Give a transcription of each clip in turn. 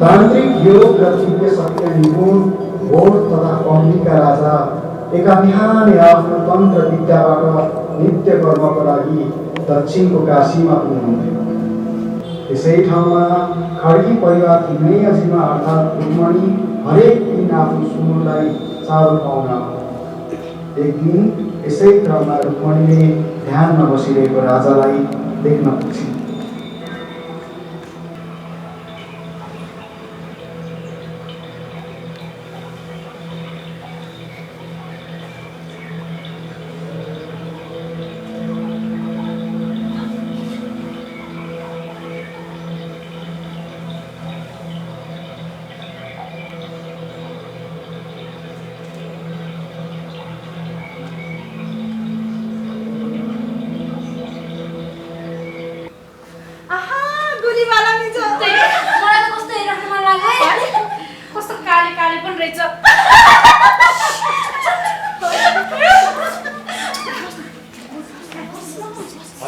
तान्त्रिक योग र दिव्य शक्तिका निपुण घोड तथा पौडीका राजा एका बिहानै आफ्नो तन्त्र विद्याबाट नित्य कर्मको लागि दक्षिणको काशीमा पुग्नुहुन्थ्यो। त्यसै ठाउँमा खड्गी परिवारकी नयाँ अर्थात् रुक्मणी हरेक दिन आफ्नो सुँगुरलाई चावल पाउन आउँथे। एक दिन यसै क्रममा रुक्मणीले ध्यानमा बसिरहेको राजालाई देख्न पुग्छिन्।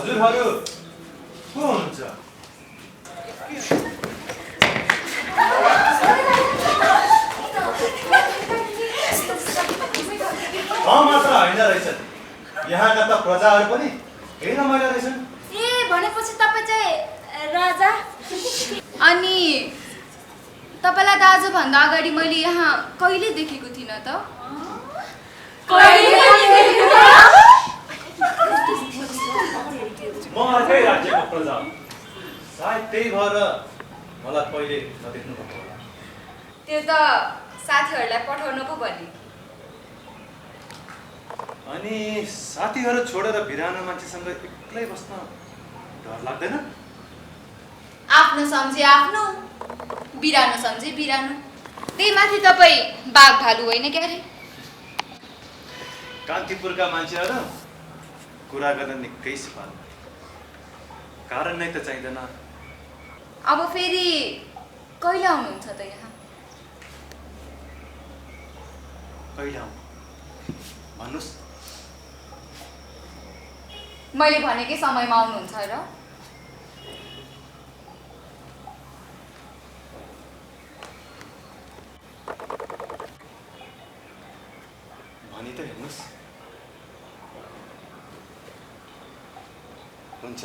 हजुरहरू को हुनुहुन्छ? मात्र होइन रहेछन्, यहाँका त प्रजाहरू पनि केही रमाइला रहेछन्। ए भनेपछि तपाईँ चाहिँ राजा? अनि तपाईँलाई त आजभन्दा अगाडि मैले यहाँ कहिले देखेको थिइनँ त? म अर्कै राज्यको प्रजा, सायद त्यही भएर मलाई पहिले नदेख्नु भएको होला। त्यो त साथीहरूलाई पठाउनु पो भने। अनि साथीहरू छोडेर बिरानो मान्छेसँग एक्लै बस्न डर लाग्दैन? आफ्नो सम्झे आफ्नो, बिरानो सम्झे बिरानो। त्यही माथि तपाईँ बाघ भालु होइन क्यारे? कान्तिपुरका मान्छेहरू कुरा गर्न निकै सिपालु, कारण नै त चाहिँदैन। अब फेरि कहिले आउनुहुन्छ त यहाँ? कहिले आउँ भन्नुहोस्। मैले भनेकै समयमा आउनुहुन्छ र? भनी त हेर्नुहोस्। हुन्छ,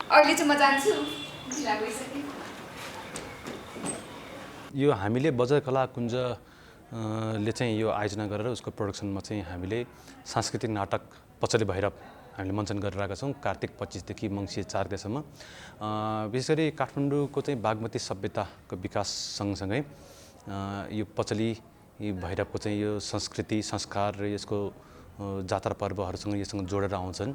अहिले चाहिँ म जान्छु, ढिला गइसक्यो। यो हामीले बजार कला कुञ्ज ले चाहिँ यो आयोजना गरेर उसको प्रोडक्सनमा चाहिँ हामीले सांस्कृतिक नाटक पचले भैरव हामीले मञ्चन गरिरहेका छौँ। कार्तिक 25 देखि मङ्सिर 4 गतेसम्म। विशेष गरी काठमाडौँको चाहिँ बागमती सभ्यताको विकास सँगसँगै यो पचली भैरवको चाहिँ यो संस्कृति संस्कार र यसको जात्रा पर्वहरूसँग यससँग जोडेर आउँछन्।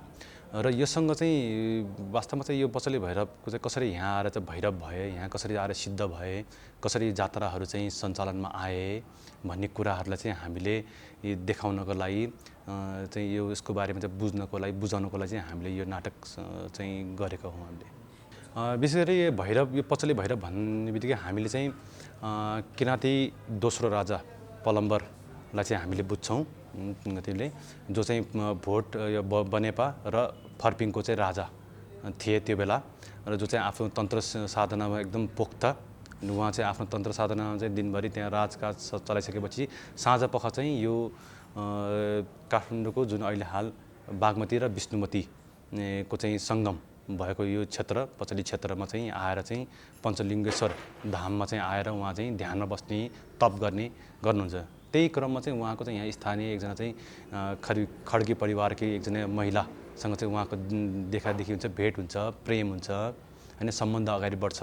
र योसँग चाहिँ वास्तवमा चाहिँ यो पचले भैरवको चाहिँ कसरी यहाँ आएर चाहिँ भैरव भए, यहाँ कसरी आएर सिद्ध भए, कसरी जात्राहरू चाहिँ सञ्चालनमा आए भन्ने कुराहरूलाई चाहिँ हामीले देखाउनको लागि चाहिँ यो यसको बारेमा चाहिँ बुझाउनको लागि चाहिँ हामीले यो नाटक चाहिँ गरेका हौँ हामीले। विशेष गरी यो भैरव, यो पचले भैरव भन्ने बित्तिकै हामीले चाहिँ किराँती दोस्रो राजा पलम्बरलाई चाहिँ हामीले बुझ्छौँ। त्यसले जो चाहिँ भोट बनेपा र फर्पिङको चाहिँ राजा थिए त्यो बेला, र जो चाहिँ आफ्नो तन्त्र साधनामा एकदम पोख्त। उहाँ चाहिँ आफ्नो तन्त्र साधनामा चाहिँ दिनभरि त्यहाँ राजकाज चलाइसकेपछि साँझपख चाहिँ यो काठमाडौँको जुन अहिले हाल बागमती र विष्णुमती को चाहिँ सङ्गम भएको यो क्षेत्र पचली क्षेत्रमा चाहिँ आएर चाहिँ पञ्चलिङ्गेश्वर धाममा चाहिँ आएर उहाँ चाहिँ ध्यानमा बस्ने, तप गर्नुहुन्छ। त्यही क्रममा चाहिँ उहाँको चाहिँ यहाँ स्थानीय एकजना चाहिँ खड्गी परिवारकी एकजना महिलासँग चाहिँ उहाँको देखादेखि हुन्छ, भेट हुन्छ, प्रेम हुन्छ, होइन, सम्बन्ध अगाडि बढ्छ।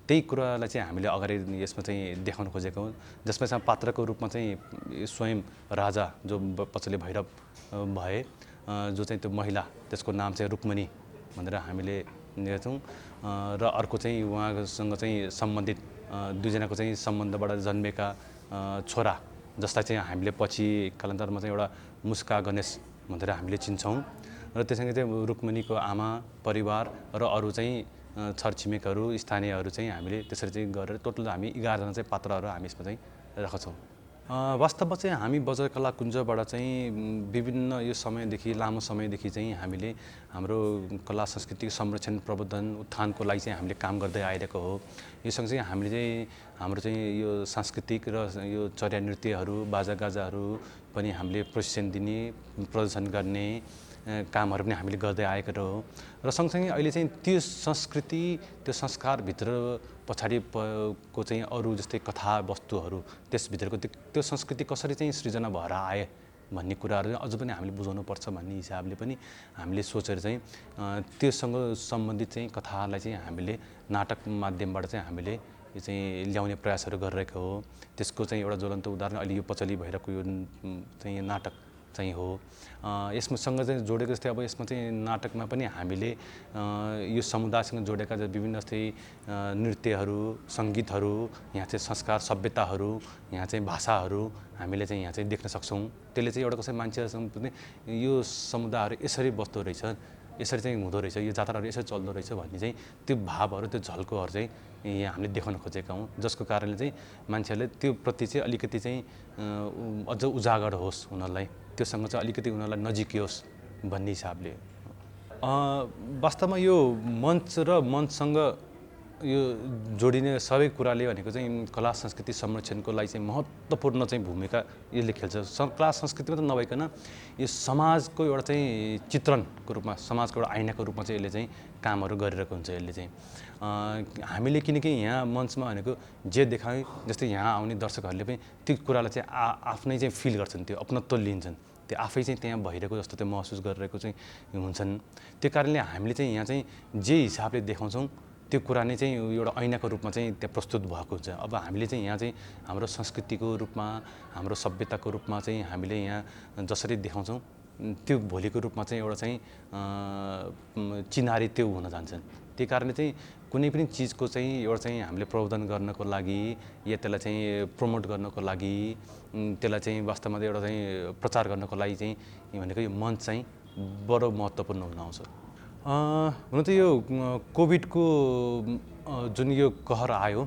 त्यही कुरालाई चाहिँ हामीले अगाडि यसमा चाहिँ देखाउन खोजेको हौँ, जसमा चाहिँ पात्रको रूपमा चाहिँ स्वयं राजा जो पचले भैरव भए, जो चाहिँ त्यो महिला त्यसको नाम चाहिँ रुक्मणी भनेर हामीले हेर्छौँ। र अर्को चाहिँ उहाँसँग चाहिँ सम्बन्धित दुईजनाको चाहिँ सम्बन्धबाट जन्मेका छोरा जसलाई चाहिँ हामीले पछि कालान्तरमा चाहिँ एउटा मुस्का गणेश भनेर हामीले चिन्छौँ। र त्यससँगै चाहिँ रुक्मणीको आमा, परिवार र अरू चाहिँ छरछिमेकहरू, स्थानीयहरू चाहिँ हामीले त्यसरी चाहिँ गरेर टोटल हामी 11 जना चाहिँ पात्रहरू हामी यसमा चाहिँ राख्छौँ। वास्तवमा चाहिँ हामी बजार कला कुञ्जबाट चाहिँ विभिन्न यो समयदेखि लामो समयदेखि चाहिँ हामीले हाम्रो कला संस्कृतिको संरक्षण प्रवर्धन उत्थानको लागि चाहिँ हामीले काम गर्दै आइरहेको हो। यो सँगसँगै हामीले चाहिँ हाम्रो चाहिँ यो सांस्कृतिक र यो चर्या नृत्यहरू बाजागाजाहरू पनि हामीले प्रशिक्षण दिने प्रदर्शन गर्ने कामहरू पनि हामीले गर्दै आएको हो। र सँगसँगै अहिले चाहिँ त्यो संस्कृति त्यो संस्कारभित्र पछाडि को चाहिँ अरू जस्तै कथा वस्तुहरू त्यसभित्रको त्यो संस्कृति कसरी चाहिँ सृजना भएर आए भन्ने कुराहरू अझ पनि हामीले बुझाउनुपर्छ भन्ने हिसाबले पनि हामीले सोचेर चाहिँ त्योसँग सम्बन्धित चाहिँ कथालाई चाहिँ हामीले नाटक माध्यमबाट चाहिँ हामीले यो चाहिँ ल्याउने प्रयासहरू गरिरहेको हो। त्यसको चाहिँ एउटा ज्वलन्त उदाहरण अहिले यो पचली भइरहेको यो चाहिँ नाटक चाहिँ हो। यसमासँग चाहिँ जोडेको जस्तै अब यसमा चाहिँ नाटकमा पनि हामीले यो समुदायसँग जोडेका विभिन्न जस्तै नृत्यहरू सङ्गीतहरू यहाँ चाहिँ संस्कार सभ्यताहरू यहाँ चाहिँ भाषाहरू हामीले चाहिँ यहाँ चाहिँ देख्न सक्छौँ। त्यसले चाहिँ एउटा कसै मान्छेहरूसँग पनि यो समुदायहरू यसरी बस्दो रहेछ यसरी चाहिँ हुँदो रहेछ यो जात्राहरू यसरी चल्दो रहेछ भन्ने चाहिँ त्यो भावहरू त्यो झल्कोहरू चाहिँ यहाँ हामीले देखाउन खोजेका हौँ। जसको कारणले चाहिँ मान्छेहरूले त्यो प्रति चाहिँ अलिकति चाहिँ अझ उजागर होस् उनीहरूलाई त्योसँग चाहिँ अलिकति उनीहरूलाई नजिकियोस् भन्ने हिसाबले। वास्तवमा यो मञ्च र मञ्चसँग यो जोडिने सबै कुराले भनेको चाहिँ कला संस्कृति संरक्षणको लागि चाहिँ महत्त्वपूर्ण चाहिँ भूमिका यसले खेल्छ। कला संस्कृति मात्र नभइकन यो समाजको एउटा चाहिँ चित्रणको रूपमा समाजको एउटा ऐनाको रूपमा चाहिँ यसले चाहिँ कामहरू गरिरहेको हुन्छ। यसले चाहिँ हामीले किनकि यहाँ मञ्चमा भनेको जे देखाएँ जस्तै यहाँ आउने दर्शकहरूले पनि त्यो कुरालाई चाहिँ आफ्नै चाहिँ फिल गर्छन् त्यो अपनत्व लिन्छन् त्यो आफै चाहिँ त्यहाँ भइरहेको जस्तो त्यो महसुस गरिरहेको चाहिँ हुन्छन्। त्यो कारणले हामीले चाहिँ यहाँ चाहिँ जे हिसाबले देखाउँछौँ त्यो कुरा नै चाहिँ एउटा ऐनाको रूपमा चाहिँ त्यहाँ प्रस्तुत भएको हुन्छ। अब हामीले चाहिँ यहाँ चाहिँ हाम्रो संस्कृतिको रूपमा हाम्रो सभ्यताको रूपमा चाहिँ हामीले यहाँ जसरी देखाउँछौँ त्यो भोलिको रूपमा चाहिँ एउटा चाहिँ चिनारी त्यो हुन जान्छन्। त्यही कारणले चाहिँ कुनै पनि चिजको चाहिँ एउटा चाहिँ हामीले प्रवर्धन गर्नको लागि या त्यसलाई चाहिँ प्रमोट गर्नको लागि त्यसलाई चाहिँ वास्तवमा एउटा चाहिँ प्रचार गर्नको लागि चाहिँ भनेको यो मञ्च चाहिँ बडो महत्त्वपूर्ण हुन आउँछ। हुन त यो कोभिडको जुन यो कहर आयो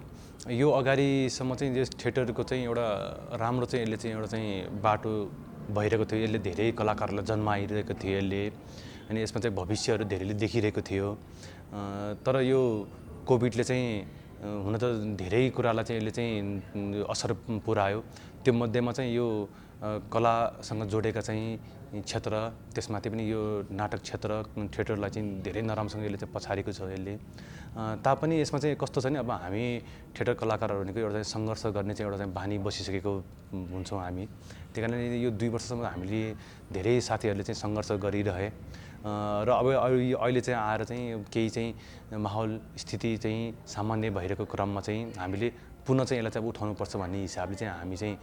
यो अगाडिसम्म चाहिँ यस थिएटरको चाहिँ एउटा राम्रो चाहिँ यसले चाहिँ एउटा चाहिँ बाटो भइरहेको थियो। यसले धेरै कलाकारहरूलाई जन्माइरहेको थियो यसले अनि यसमा चाहिँ भविष्यहरू धेरैले देखिरहेको थियो। तर यो कोभिडले चाहिँ हुन त धेरै कुरालाई चाहिँ यसले चाहिँ असर पुर्यायो। त्यो मध्येमा चाहिँ यो कलासँग जोडेका चाहिँ क्षेत्र त्यसमाथि पनि यो नाटक क्षेत्र थिएटरलाई चाहिँ धेरै नराम्रोसँग यसले चाहिँ पछारेको छ। यसले तापनि यसमा चाहिँ कस्तो छ नि अब हामी थिएटर कलाकारहरू भनेको एउटा चाहिँ सङ्घर्ष गर्ने चाहिँ एउटा चाहिँ बानी बसिसकेको हुन्छौँ हामी। त्यही कारणले यो 2 वर्षसम्म हामीले धेरै साथीहरूले चाहिँ सङ्घर्ष गरिरहे र अब अहिले चाहिँ आएर चाहिँ केही चाहिँ माहौल स्थिति चाहिँ सामान्य भइरहेको क्रममा चाहिँ हामीले पुनः चाहिँ यसलाई चाहिँ उठाउनुपर्छ भन्ने हिसाबले चाहिँ हामी चाहिँ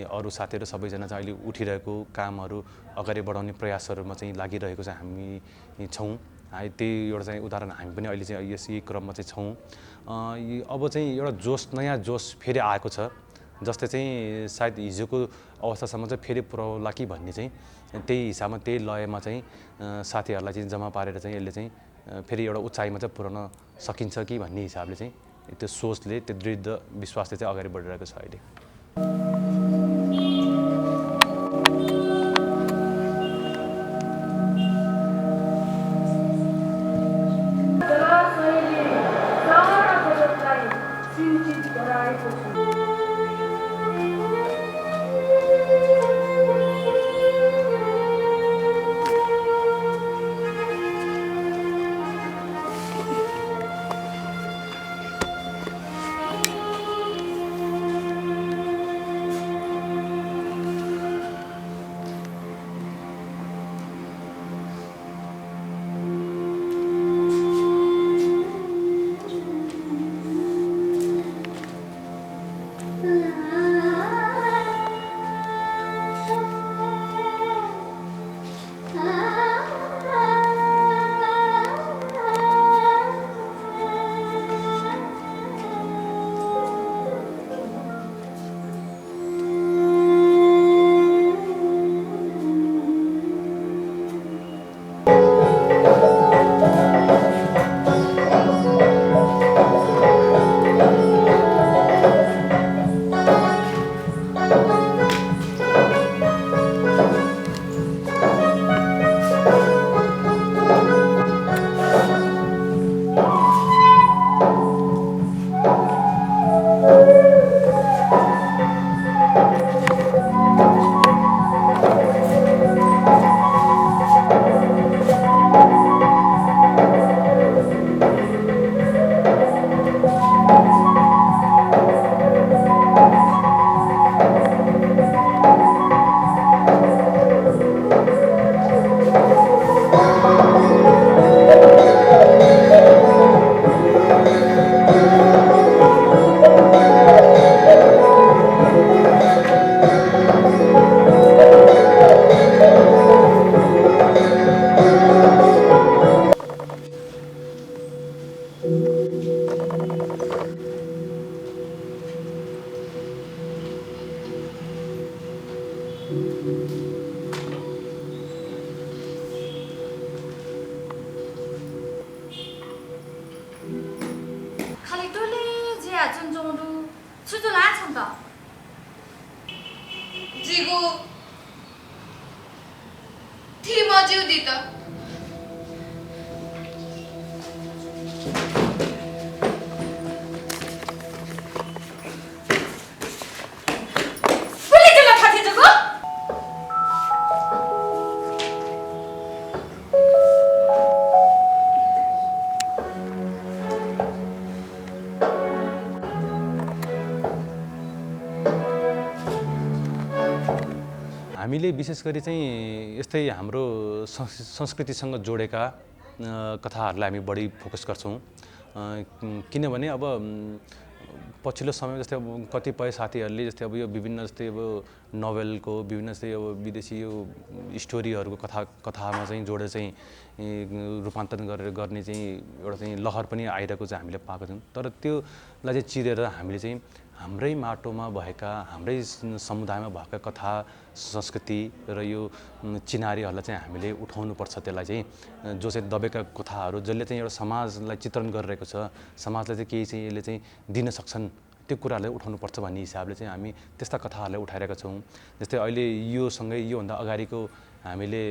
अरू साथीहरू सबैजना चाहिँ अहिले उठिरहेको कामहरू अगाडि बढाउने प्रयासहरूमा चाहिँ लागिरहेको चाहिँ हामी छौँ। त्यही एउटा चाहिँ उदाहरण हामी पनि अहिले चाहिँ यही क्रममा चाहिँ छौँ। अब चाहिँ एउटा जोस नयाँ जोस फेरि आएको छ जस्तै चाहिँ सायद हिजोको अवस्थासम्म चाहिँ फेरि पुऱ्याउला कि भन्ने चाहिँ त्यही हिसाबमा त्यही लयमा चाहिँ साथीहरूलाई चाहिँ जम्मा पारेर चाहिँ यसले चाहिँ फेरि एउटा उचाइमा चाहिँ पुर्याउन सकिन्छ कि भन्ने हिसाबले चाहिँ त्यो सोचले त्यो दृढ विश्वासले चाहिँ अगाडि बढिरहेको छ अहिले। खाली टोले जे आछन् जोडु छुटो लाछन् त जिगु थी मजिउदी त पुलिस जिल्ला फाटे जगो हामीले विशेष गरी चाहिँ यस्तै हाम्रो संस्कृतिसँग जोडेका कथाहरूलाई हामी बढी फोकस गर्छौँ किनभने अब पछिल्लो समय जस्तै अब कतिपय साथीहरूले जस्तै अब यो विभिन्न जस्तै अब नोभेलको विभिन्न जस्तै अब विदेशी यो स्टोरीहरूको कथामा चाहिँ जोडेर चाहिँ रूपान्तरण गर्ने चाहिँ एउटा चाहिँ लहर पनि आइरहेको चाहिँ हामीले पाएको छौँ तर त्योलाई चाहिँ चिरेर हामीले चाहिँ हाम्रै माटोमा भएका हाम्रै समुदायमा भएका कथा संस्कृति र यो चिनारीहरूलाई चाहिँ हामीले उठाउनुपर्छ त्यसलाई चाहिँ जो चाहिँ दबेका कथाहरू जसले चाहिँ एउटा समाजलाई चित्रण गरिरहेको छ समाजलाई चाहिँ केही चाहिँ यसले चाहिँ दिन सक्छन् त्यो कुराहरूलाई उठाउनुपर्छ भन्ने हिसाबले चाहिँ हामी त्यस्ता कथाहरूलाई उठाइरहेका छौँ जस्तै अहिले योसँगै योभन्दा अगाडिको हामीले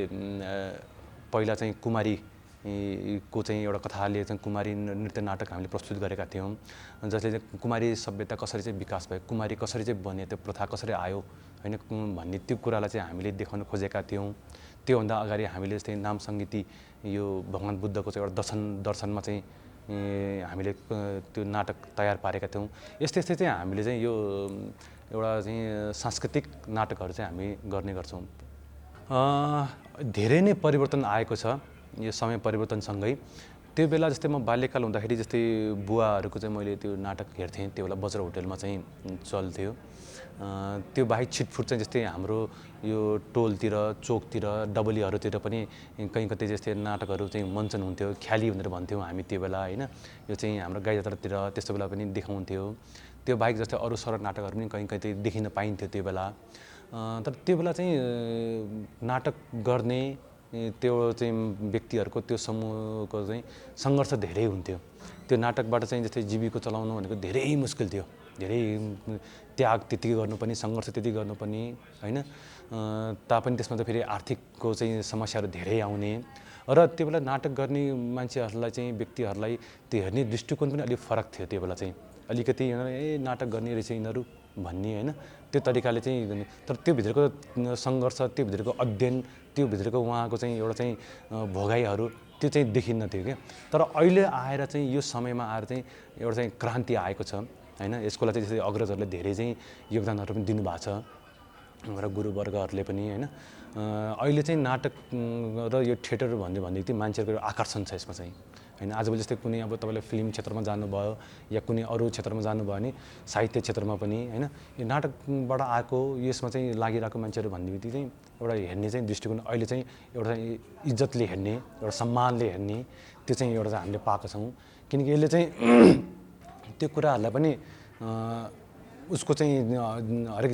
पहिला चाहिँ कुमारी को चाहिँ एउटा कथाले चाहिँ कुमारी नृत्य नाटक हामीले प्रस्तुत गरेका थियौँ जसले चाहिँ कुमारी सभ्यता कसरी चाहिँ विकास भयो कुमारी कसरी चाहिँ बन्यो त्यो प्रथा कसरी आयो होइन भन्ने त्यो कुरालाई चाहिँ हामीले देखाउन खोजेका थियौँ त्योभन्दा अगाडि हामीले जस्तै नाम सङ्गीति यो भगवान् बुद्धको चाहिँ एउटा दर्शनमा चाहिँ हामीले त्यो नाटक तयार पारेका थियौँ यस्तै यस्तै चाहिँ हामीले चाहिँ यो एउटा चाहिँ सांस्कृतिक नाटकहरू चाहिँ हामी गर्ने गर्छौँ धेरै नै परिवर्तन आएको छ यो समय परिवर्तनसँगै त्यो बेला जस्तै म बाल्यकाल हुँदाखेरि जस्तै बुवाहरूको चाहिँ मैले त्यो नाटक हेर्थेँ त्यो बेला बज्र होटेलमा चाहिँ चल्थ्यो त्यो बाहेक छिटफुट चाहिँ जस्तै हाम्रो यो टोलतिर चोकतिर डबलीहरूतिर पनि कहीँ कतै जस्तै नाटकहरू चाहिँ मञ्चन हुन्थ्यो ख्याली भनेर भन्थ्यौँ हामी त्यो बेला होइन यो चाहिँ हाम्रो गाईजात्रातिर त्यस्तो बेला पनि देखाउँथ्यो त्यो बाहेक जस्तै अरू सरल नाटकहरू पनि कहीँ कतै देखिन पाइन्थ्यो त्यो बेला तर त्यो बेला चाहिँ नाटक गर्ने त्यो चाहिँ व्यक्तिहरूको त्यो समूहको चाहिँ सङ्घर्ष धेरै हुन्थ्यो त्यो नाटकबाट चाहिँ जस्तै जीविका चलाउनु भनेको धेरै मुस्किल थियो धेरै त्याग त्यति गर्नुपर्ने सङ्घर्ष त्यति गर्नुपर्ने होइन तापनि त्यसमा त फेरि आर्थिकको चाहिँ समस्याहरू धेरै आउने र त्यो बेला नाटक गर्ने मान्छेहरूलाई चाहिँ व्यक्तिहरूलाई त्यो हेर्ने दृष्टिकोण पनि अलिक फरक थियो त्यो बेला चाहिँ अलिकति नाटक गर्ने रहेछ यिनीहरू भन्ने होइन त्यो तरिकाले चाहिँ तर त्यो भित्रको सङ्घर्ष त्यो भित्रको अध्ययन त्यो भित्रको उहाँको चाहिँ एउटा चाहिँ भोगाइहरू त्यो चाहिँ देखिन्न थियो क्या तर अहिले आएर चाहिँ यो समयमा आएर चाहिँ एउटा चाहिँ क्रान्ति आएको छ होइन यसको लागि चाहिँ अग्रजहरूले धेरै चाहिँ योगदानहरू पनि दिनुभएको छ र गुरुवर्गहरूले पनि होइन अहिले चाहिँ नाटक र यो थिएटर भन्ने चाहिँ मान्छेहरूको आकर्षण छ यसमा चाहिँ होइन आजभोलि जस्तै कुनै अब तपाईँले फिल्म क्षेत्रमा जानुभयो या कुनै अरू क्षेत्रमा जानुभयो भने साहित्य क्षेत्रमा पनि होइन यो नाटकबाट आएको यसमा चाहिँ लागिरहेको मान्छेहरू भन्ने बित्तिकै चाहिँ एउटा हेर्ने चाहिँ दृष्टिकोण अहिले चाहिँ एउटा इज्जतले हेर्ने एउटा सम्मानले हेर्ने त्यो चाहिँ एउटा चाहिँ हामीले पाएको छौँ किनकि यसले चाहिँ त्यो कुराहरूलाई पनि उसको चाहिँ हरेक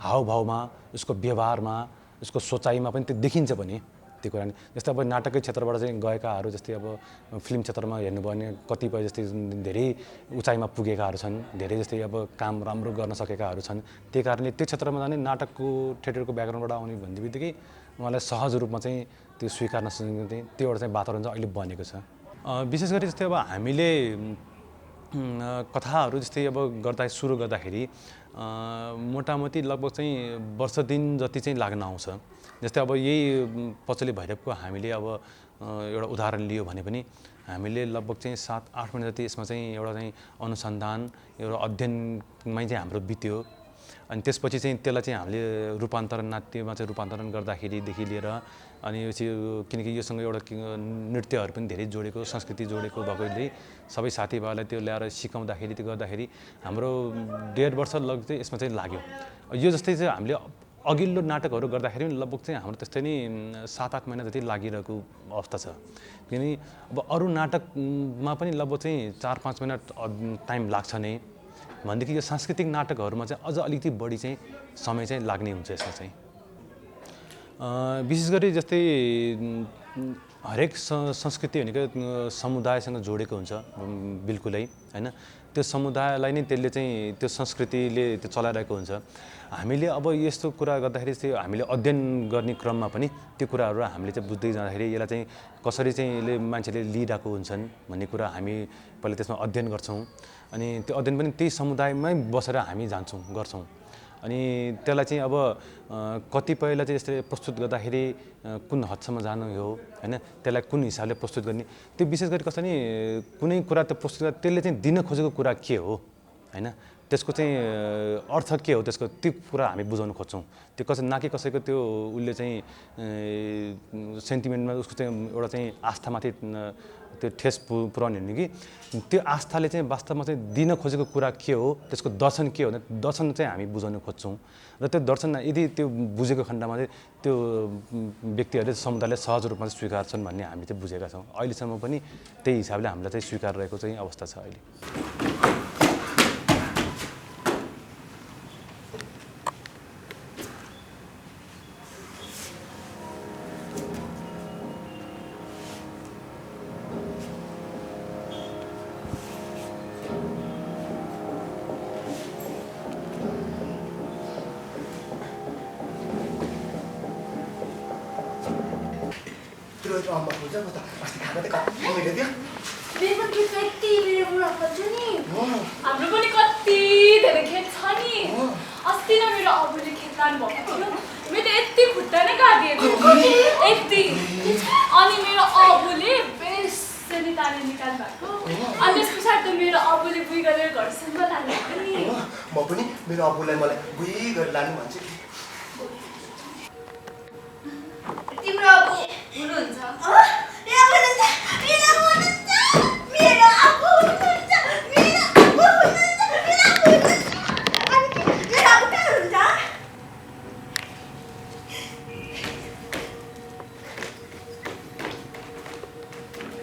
हावभावमा उसको व्यवहारमा उसको सोचाइमा पनि त्यो देखिन्छ पनि त्यो कुरा नि जस्तै अब नाटकै क्षेत्रबाट चाहिँ गएकाहरू जस्तै अब फिल्म क्षेत्रमा हेर्नुभयो भने कतिपय जस्तै धेरै उचाइमा पुगेकाहरू छन् धेरै जस्तै अब काम राम्रो गर्न सकेकाहरू छन् त्यही कारणले त्यो क्षेत्रमा जाने नाटकको थिएटरको ब्याकग्राउन्डबाट आउने भन्ने बित्तिकै उहाँलाई सहज रूपमा चाहिँ त्यो स्वीकार्न चाहिँ त्यो एउटा चाहिँ वातावरण चाहिँ अहिले बनेको छ विशेष गरी जस्तै अब हामीले कथाहरू जस्तै अब सुरु गर्दाखेरि मोटामोटी लगभग चाहिँ वर्ष दिन जति चाहिँ लाग्न आउँछ जस्तै अब यही पचले भैरवको हामीले अब एउटा उदाहरण लियो भने पनि हामीले लगभग चाहिँ 7-8 महिना जति यसमा चाहिँ एउटा चाहिँ अनुसन्धान एउटा अध्ययनमै चाहिँ हाम्रो बित्यो अनि त्यसपछि चाहिँ त्यसलाई चाहिँ हामीले रूपान्तरण नाट्यमा चाहिँ रूपान्तरण गर्दाखेरिदेखि लिएर अनि यो चाहिँ किनकि योसँग एउटा नृत्यहरू पनि धेरै जोडेको संस्कृति जोडेको भएकोले सबै साथीभाइलाई त्यो ल्याएर सिकाउँदाखेरि त्यो गर्दाखेरि हाम्रो 1.5 वर्ष लगभग चाहिँ यसमा चाहिँ लाग्यो यो जस्तै चाहिँ हामीले अघिल्लो नाटकहरू गर्दाखेरि पनि लगभग चाहिँ हाम्रो त्यस्तै नै 7-8 महिना जति लागिरहेको अवस्था छ किनकि अब अरू नाटकमा पनि लगभग चाहिँ 4-5 महिना टाइम लाग्छ नै भनेदेखि यो सांस्कृतिक नाटकहरूमा चाहिँ अझ अलिकति बढी चाहिँ समय चाहिँ लाग्ने हुन्छ यसमा चाहिँ विशेष गरी जस्तै हरेक संस्कृति भनेको समुदायसँग जोडेको हुन्छ बिल्कुलै हैन। त्यो समुदायलाई नै त्यसले चाहिँ त्यो संस्कृतिले त्यो चलाइरहेको हुन्छ। हामीले अब यस्तो कुरा गर्दाखेरि चाहिँ हामीले अध्ययन गर्ने क्रममा पनि त्यो कुराहरू हामीले चाहिँ बुझ्दै जाँदाखेरि यसलाई चाहिँ कसरी चाहिँ यसले मान्छेले लिइरहेको हुन्छन् भन्ने कुरा हामी पहिला त्यसमा अध्ययन गर्छौँ। अनि त्यो अध्ययन पनि त्यही समुदायमै बसेर हामी जान्छौँ गर्छौँ। अनि त्यसलाई चाहिँ अब कतिपयलाई चाहिँ यसरी प्रस्तुत गर्दाखेरि कुन हदसम्म जानु हो हैन, त्यसलाई कुन हिसाबले प्रस्तुत गर्ने, त्यो विशेष गरी कसरी कुनै कुरा त प्रस्तुत गर्दा त्यसले चाहिँ दिन खोजेको कुरा के हो हैन, त्यसको चाहिँ अर्थ के हो, त्यसको त्यो कुरा हामी बुझाउन खोज्छौँ। त्यो कसै नाकि कसैको त्यो उसले चाहिँ सेन्टिमेन्टमा उसको चाहिँ एउटा चाहिँ आस्थामाथि त्यो ठेस पुर्याउने हो कि त्यो आस्थाले चाहिँ वास्तवमा चाहिँ दिन खोजेको कुरा के हो, त्यसको दर्शन के हो, दर्शन चाहिँ हामी बुझाउन खोज्छौँ। र त्यो दर्शन यदि त्यो बुझेको खण्डमा चाहिँ त्यो व्यक्तिहरूले समुदायले सहज रूपमा चाहिँ स्वीकार्छन् भन्ने हामीले चाहिँ बुझेका छौँ। अहिलेसम्म पनि त्यही हिसाबले हामीलाई चाहिँ स्वीकार रहेको चाहिँ अवस्था छ अहिले। हाम्रो पनि कति धेरै खेत छ नि। अस्ति न मेरो अबुले खेत लानु भएको थियो, मेरो त यति खुट्टा नै काटिएको यति। अनि मेरो अबुले बेसरी तारेर निकाल्नु भएको। अनि त्यस पछाडि त मेरो अबुले बुई गरेर घरसम्म लानु भएको नि। म पनि मेरो अबुलाई मलाई बुई गरेर लानु भन्छु। तिम्रो अबु हुनुहुन्छ?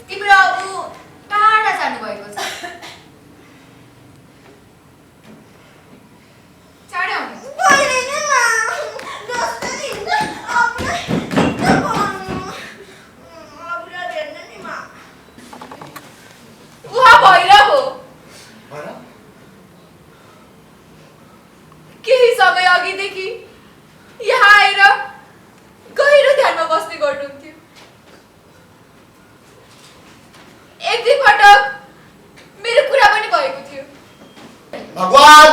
तिम्रो अबु टाढा जानुभएको छ। चाँडै आउनु। उहाँ भैरव हो। केही समय अघिदेखि यहाँ आएर गहिरो ध्यानमा बस्ने गर्नुहुन्थ्यो। एक दुई पटक मेरो कुरा पनि भएको थियो। भगवान